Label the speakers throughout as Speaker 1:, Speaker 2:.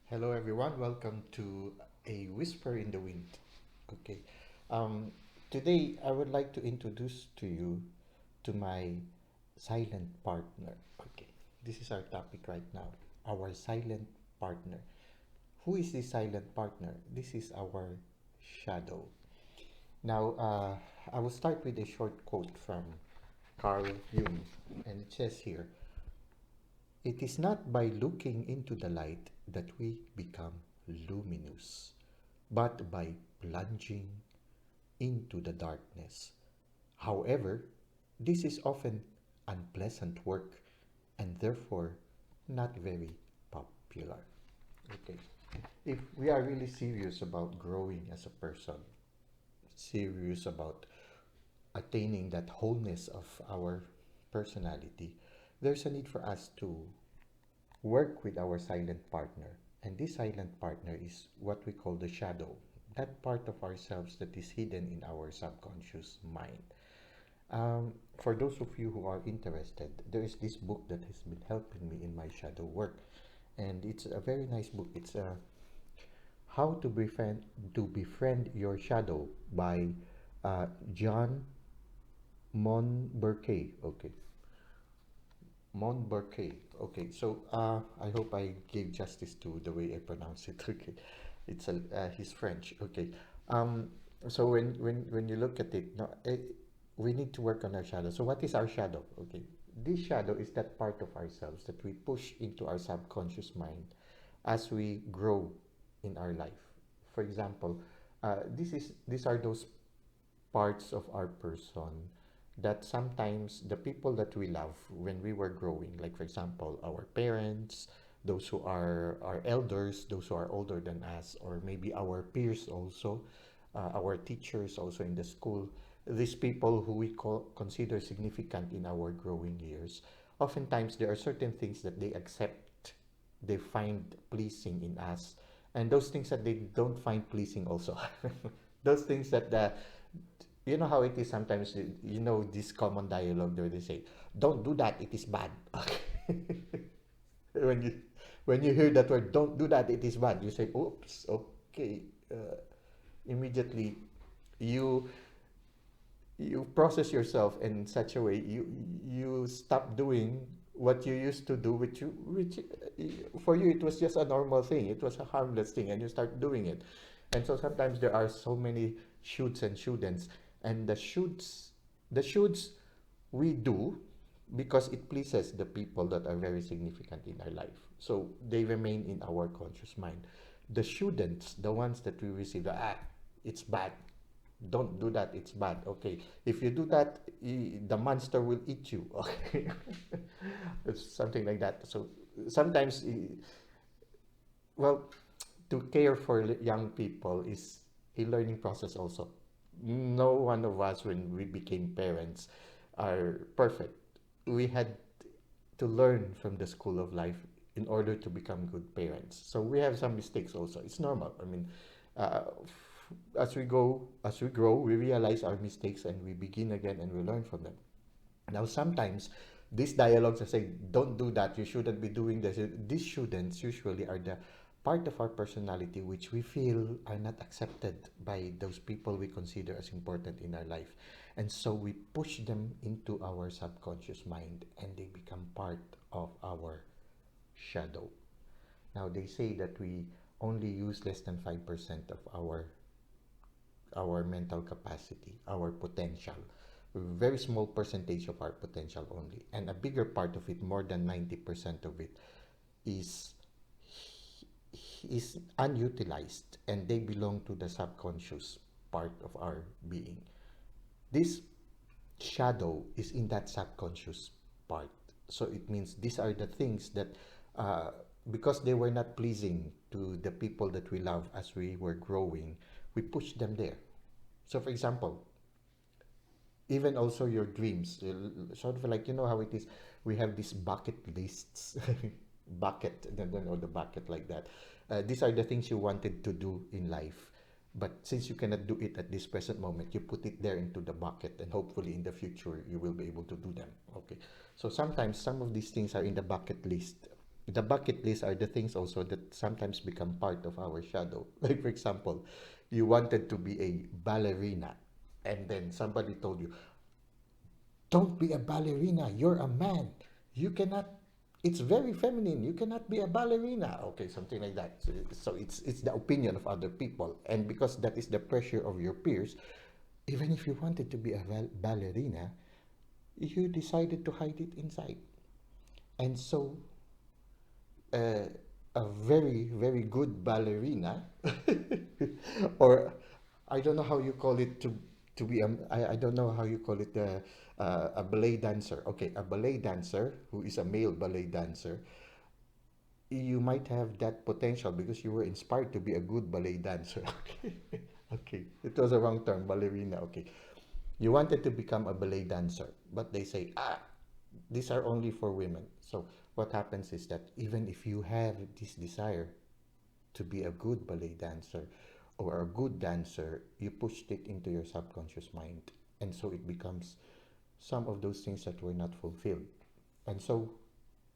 Speaker 1: Hello, everyone. Welcome to A Whisper in the Wind. Okay. Today, I would like to introduce to you to my silent partner. Okay. This is our topic right now. Our silent partner. Who is this silent partner? This is our shadow. Now, I will start with a short quote from Carl Jung, and it says here, "It is not by looking into the light that we become luminous, but by plunging into the darkness. However, this is often unpleasant work and therefore not very popular." Okay. If we are really serious about growing as a person, serious about attaining that wholeness of our personality, there's a need for us to work with our silent partner. And this silent partner is what we call the shadow, that part of ourselves that is hidden in our subconscious mind. For those of you who are interested, there is this book that has been helping me in my shadow work. And it's a very nice book. It's How to Befriend Your Shadow by John Monberkay. Okay. Montberkay. Okay, so I hope I gave justice to the way I pronounce it. Okay, he's French. Okay, um, so when you look at it, no, we need to work on our shadow. So what is our shadow? Okay, this shadow is that part of ourselves that we push into our subconscious mind as we grow in our life. For example, these are those parts of our person that sometimes the people that we love when we were growing, like for example, our parents, those who are our elders, those who are older than us, or maybe our peers also, our teachers also in the school, these people who we consider significant in our growing years, oftentimes there are certain things that they accept, they find pleasing in us, and those things that they don't find pleasing also. Those things that you know how it is sometimes, you know, this common dialogue where they say, "Don't do that, it is bad." Okay. when you when you hear that word, "Don't do that, it is bad," you say, "Oops, okay." Immediately you you process yourself in such a way, you stop doing what you used to do, which for you it was just a normal thing, it was a harmless thing, and you start doing it. And so sometimes there are so many shoots and shouldn'ts, and the shoots we do because it pleases the people that are very significant in our life, so they remain in our conscious mind. The shouldn'ts, the ones that we receive, it's bad, don't do that, it's bad. Okay, if you do that, the monster will eat you. Okay. It's something like that. So sometimes, well, to care for young people is a learning process also. No one of us, when we became parents, are perfect. We had to learn from the school of life in order to become good parents. So we have some mistakes also. It's normal. I mean, as we grow, we realize our mistakes and we begin again and we learn from them. Now, sometimes these dialogues that say, "Don't do that, you shouldn't be doing this," these shouldn'ts usually are the part of our personality which we feel are not accepted by those people we consider as important in our life. And so we push them into our subconscious mind and they become part of our shadow. Now, they say that we only use less than 5% of our mental capacity, our potential. Very small percentage of our potential only. And a bigger part of it, more than 90% of it, is is unutilized, and they belong to the subconscious part of our being. This shadow is in that subconscious part. So it means these are the things that, uh, because they were not pleasing to the people that we love as we were growing, we push them there. So, for example, even also your dreams, sort of like, you know how it is, we have these bucket lists. Bucket, no, the bucket like that. These are the things you wanted to do in life, but since you cannot do it at this present moment, you put it there into the bucket, and hopefully in the future you will be able to do them. Okay, so sometimes some of these things are in the bucket list. The bucket list are the things also that sometimes become part of our shadow. Like, for example, you wanted to be a ballerina, and then somebody told you, don't be a ballerina, you're a man. You cannot, it's very feminine, you cannot be a ballerina. Okay, something like that. So it's the opinion of other people. And because that is the pressure of your peers, even if you wanted to be a ballerina, you decided to hide it inside. And so uh, a very, very good ballerina, or I don't know how you call it to be I don't know how you call it a ballet dancer. Okay, a ballet dancer who is a male ballet dancer, you might have that potential because you were inspired to be a good ballet dancer. Okay, okay, it was a wrong term, ballerina. Okay, you wanted to become a ballet dancer, but they say, these are only for women. So what happens is that even if you have this desire to be a good ballet dancer or a good dancer, you pushed it into your subconscious mind. And so it becomes some of those things that were not fulfilled. And so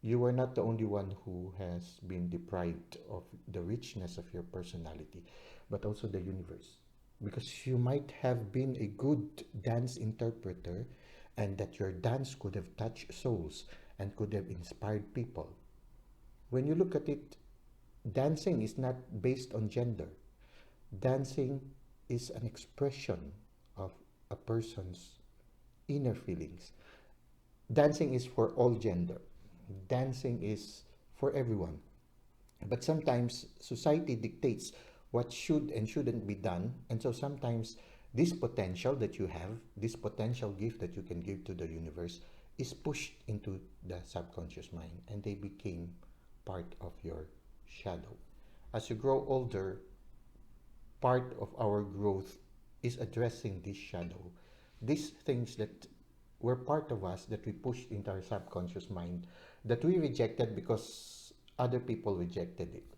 Speaker 1: you were not the only one who has been deprived of the richness of your personality, but also the universe. Because you might have been a good dance interpreter, and that your dance could have touched souls and could have inspired people. When you look at it, dancing is not based on gender. Dancing is an expression of a person's inner feelings. Dancing is for all gender. Dancing is for everyone. But sometimes society dictates what should and shouldn't be done. And so sometimes this potential that you have, this potential gift that you can give to the universe, is pushed into the subconscious mind, and they became part of your shadow. As you grow older, part of our growth is addressing this shadow. These things that were part of us that we pushed into our subconscious mind, that we rejected because other people rejected it.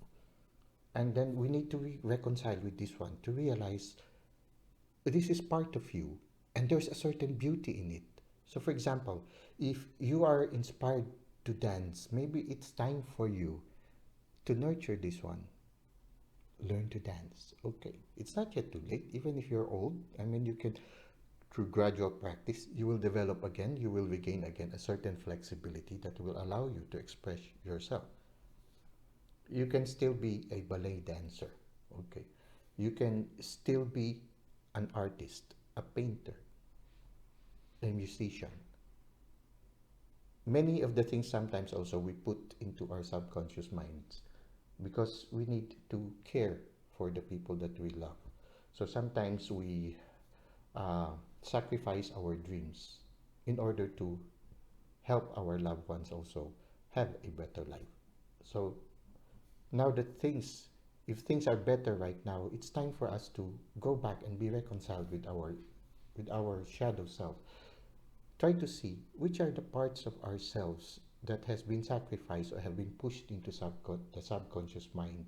Speaker 1: And then we need to reconcile with this one to realize this is part of you and there's a certain beauty in it. So, for example, if you are inspired to dance, maybe it's time for you to nurture this one. Learn to dance. Okay, it's not yet too late, even if you're old. I mean, you can, through gradual practice, you will develop again, you will regain again a certain flexibility that will allow you to express yourself. You can still be a ballet dancer. Okay, you can still be an artist, a painter, a musician. Many of the things sometimes also we put into our subconscious minds because we need to care for the people that we love. So sometimes we uh, sacrifice our dreams in order to help our loved ones also have a better life. So now that if things are better right now, it's time for us to go back and be reconciled with our shadow self. Try to see which are the parts of ourselves that has been sacrificed or have been pushed into the subconscious mind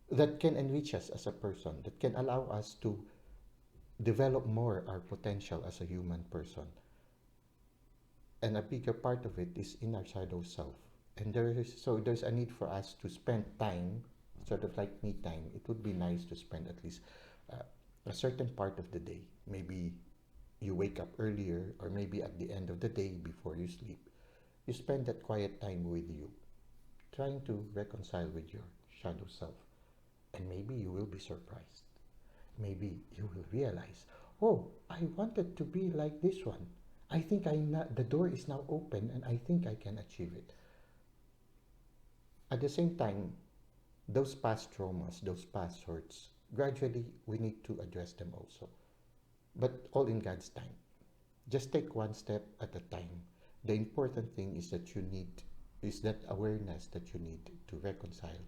Speaker 1: that can enrich us as a person, that can allow us to develop more our potential as a human person. And a bigger part of it is in our shadow self. And there's a need for us to spend time, sort of like me time. It would be nice to spend at least uh, a certain part of the day. Maybe you wake up earlier, or maybe at the end of the day before you sleep. You spend that quiet time with you, trying to reconcile with your shadow self. And maybe you will be surprised. Maybe you will realize, oh, I wanted to be like this one. I think the door is now open and I think I can achieve it. At the same time, those past traumas, those past hurts, gradually we need to address them also. But all in God's time. Just take one step at a time. The important thing is that awareness that you need to reconcile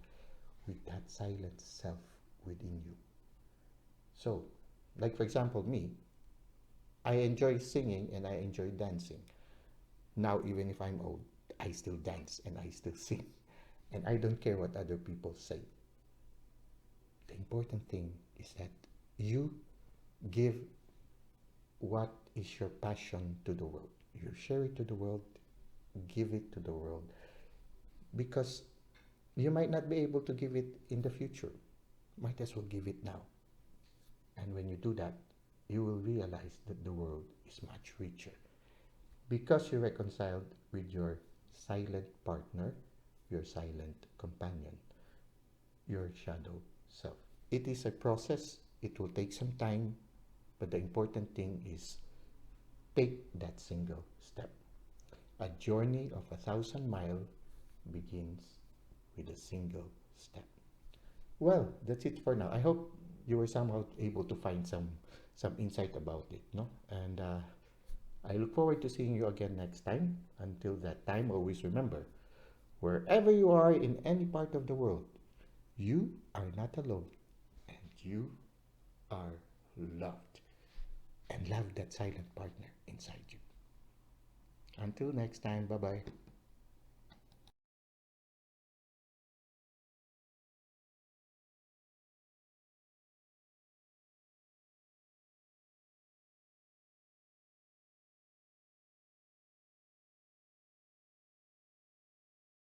Speaker 1: with that silent self within you. So, like for example, me, I enjoy singing and I enjoy dancing. Now, even if I'm old, I still dance and I still sing. And I don't care what other people say. The important thing is that you give what is your passion to the world. You share it to the world, give it to the world. Because You might not be able to give it in the future. Might as well give it now. And when you do that, you will realize that the world is much richer because you reconciled with your silent partner, your silent companion, your shadow self. It is a process, it will take some time, but the important thing is take that single step. A journey of 1,000 miles begins with a single step. Well, that's it for now. I hope you were somehow able to find some insight about it, no? And I look forward to seeing you again next time. Until that time, always remember, wherever you are in any part of the world, you are not alone and you are loved. And love that silent partner inside you. Until next time, bye bye.